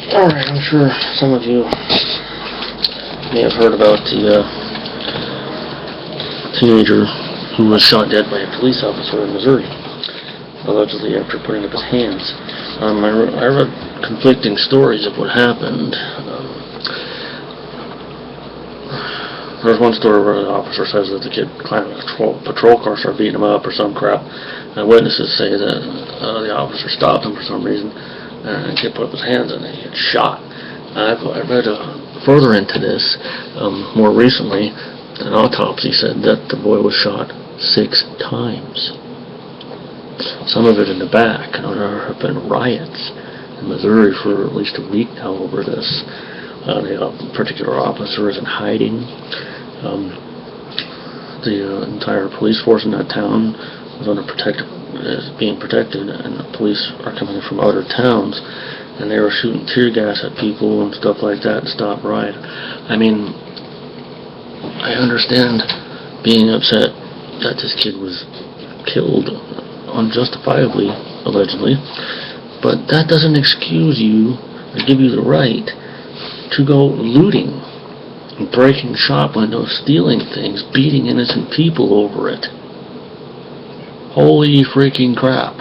Alright, I'm sure some of you may have heard about the teenager who was shot dead by a police officer in Missouri, allegedly after putting up his hands. I read conflicting stories of what happened. There's one story where the officer says that the kid climbed a patrol car, started beating him up or some crap, and witnesses say that the officer stopped him for some reason, and the kid put up his hands and he gets shot. I read further into this. More recently, an autopsy said that the boy was shot 6 times. Some of it in the back. There have been riots in Missouri for at least a week now over this. The particular officer is in hiding. The entire police force in that town is being protected, and the police are coming from other towns, and they were shooting tear gas at people and stuff like that to stop riot. I mean, I understand being upset that this kid was killed unjustifiably, allegedly, but that doesn't excuse you or give you the right to go looting, breaking shop windows, stealing things, beating innocent people over it. Holy freaking crap.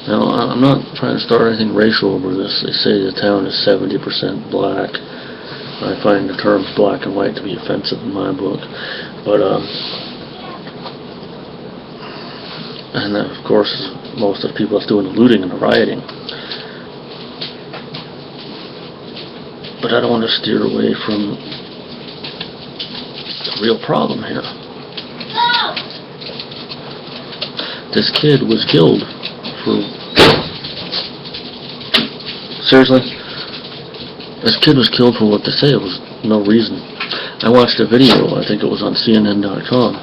Now, I'm not trying to start anything racial over this. They say the town is 70% black. I find the terms black and white to be offensive in my book. But, and of course, most of the people that's doing the looting and the rioting. But I don't want to steer away from the real problem here. This kid was killed for... Seriously? This kid was killed for what they say. It was no reason. I watched a video, I think it was on CNN.com.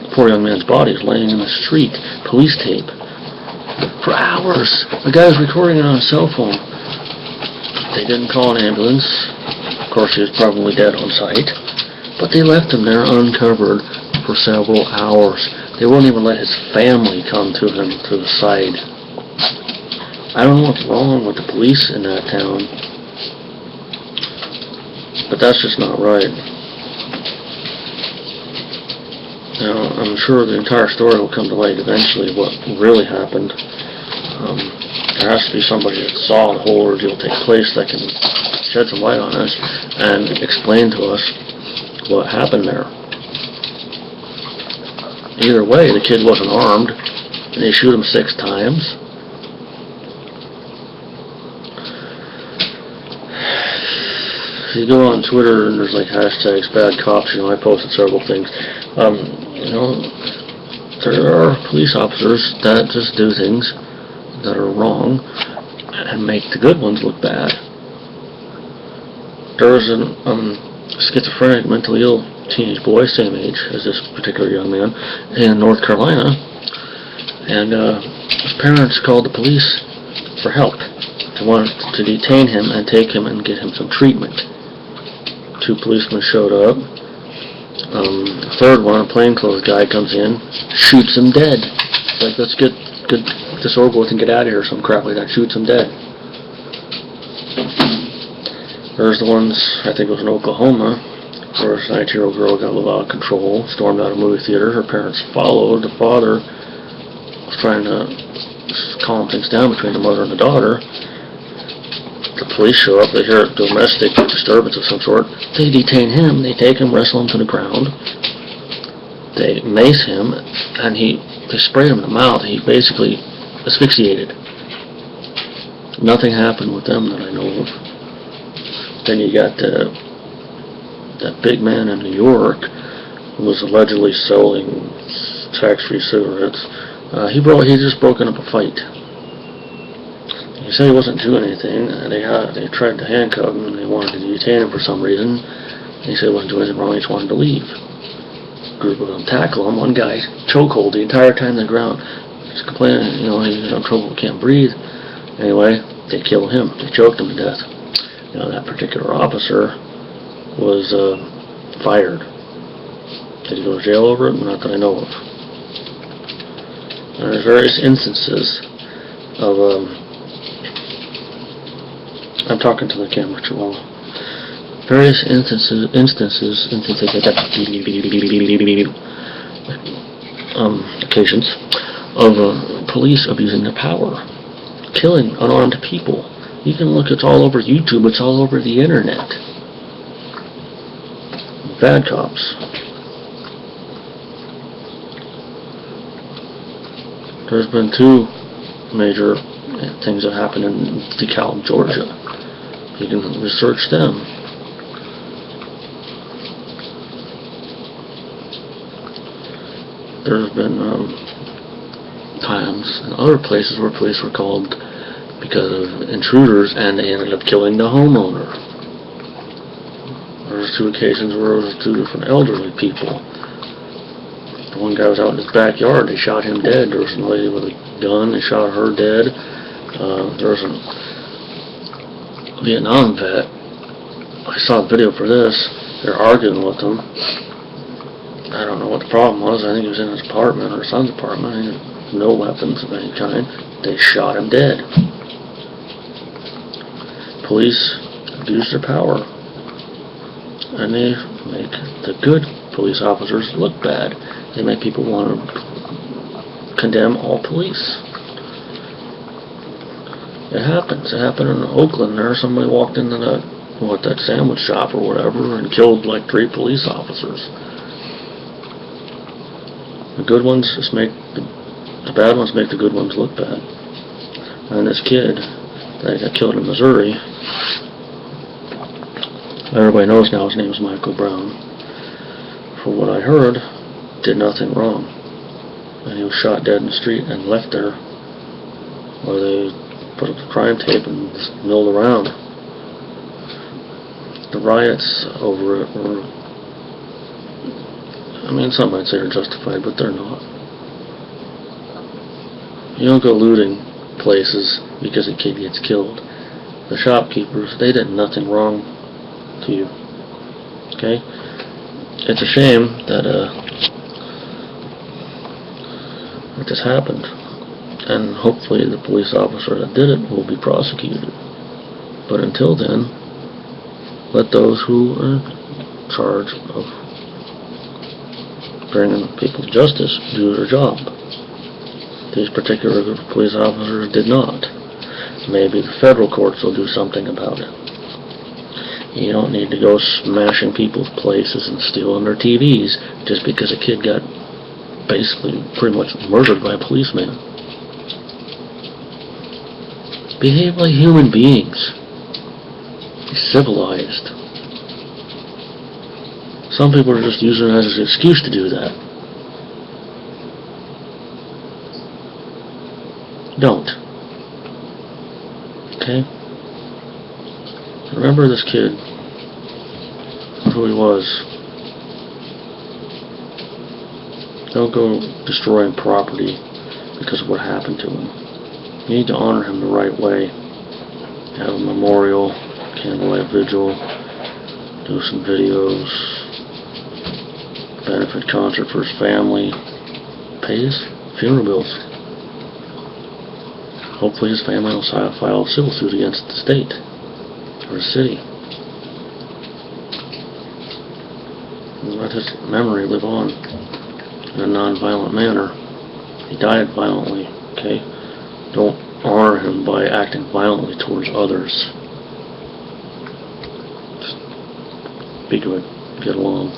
The poor young man's body is laying in the street. Police tape. For hours. The guy was recording it on a cell phone. They didn't call an ambulance. Of course, he was probably dead on sight. But they left him there uncovered for several hours. They wouldn't even let his family come to him to the side. I don't know what's wrong with the police in that town, but that's just not right. Now, I'm sure the entire story will come to light eventually, what really happened. There has to be somebody that saw the whole ordeal take place that can shed some light on us and explain to us what happened there. Either way, the kid wasn't armed, and they shoot him 6 times. If you go on Twitter and there's like hashtags bad cops, I posted several things. There are police officers that just do things that are wrong and make the good ones look bad. There was a schizophrenic, mentally ill teenage boy, same age as this particular young man, in North Carolina, and his parents called the police for help. They wanted to detain him and take him and get him some treatment. 2 policemen showed up. The third one, a plainclothes guy, comes in, shoots him dead. It's like, let's get this over with and get out of here, some crap like that. Shoots him dead. There's the ones, I think it was in Oklahoma, where a 19-year-old girl got a little out of control, stormed out of a movie theater. Her parents followed. The father was trying to calm things down between the mother and the daughter. The police show up. They hear a domestic disturbance of some sort. They detain him. They take him, wrestle him to the ground. They mace him, and they sprayed him in the mouth. He basically asphyxiated. Nothing happened with them that I know of. Then you got that big man in New York who was allegedly selling tax-free cigarettes. He just broken up a fight. He said he wasn't doing anything. They tried to handcuff him and they wanted to detain him for some reason. He said he wasn't doing anything wrong. He just wanted to leave. A group of them tackle him. One guy chokehold the entire time on the ground. He's complaining, he's in trouble, can't breathe. Anyway, they killed him. They choked him to death. That particular officer was fired. Did he go to jail over it? Not that I know of. There's various instances of I'm talking to the camera too long. Various occasions of police abusing their power, killing unarmed people. You can look, it's all over YouTube, it's all over the internet. Bad cops. There's been 2 major things that happened in DeKalb, Georgia. You can research them. There's been times in other places where police were called because of intruders and they ended up killing the homeowner. There's 2 occasions where it was 2 different elderly people. The one guy was out in his backyard, they shot him dead. There was a lady with a gun, they shot her dead. There was a Vietnam vet. I saw the video for this. They're arguing with him. I don't know what the problem was. I think he was in his apartment or his son's apartment. He had no weapons of any kind. They shot him dead. Police abuse their power. And they make the good police officers look bad. They make people want to condemn all police. It happens. It happened in Oakland there. Somebody walked into that sandwich shop or whatever and killed like 3 police officers. The good ones just make the bad ones make the good ones look bad. And this kid that got killed in Missouri, everybody knows now his name is Michael Brown. From what I heard, did nothing wrong. And he was shot dead in the street and left there where they put up the crime tape and just milled around. The riots over it were, some might say are justified, but they're not. You don't go looting places because a kid gets killed. The shopkeepers, they did nothing wrong to you. Okay? It's a shame that this happened. And hopefully the police officer that did it will be prosecuted. But until then, let those who are in charge of bringing people to justice do their job. These particular police officers did not. Maybe the federal courts will do something about it. You don't need to go smashing people's places and stealing their TVs just because a kid got basically pretty much murdered by a policeman. Behave like human beings. Be civilized. Some people are just using it as an excuse to do that. Don't. Okay? Remember this kid, who he was. Don't go destroying property because of what happened to him. You need to honor him the right way. Have a memorial, candlelight vigil, do some videos, benefit concert for his family, pay his funeral bills. Hopefully his family will file a civil suit against the state or the city. And let his memory live on in a non-violent manner. He died violently, okay? Don't honor him by acting violently towards others. Just be good. Get along.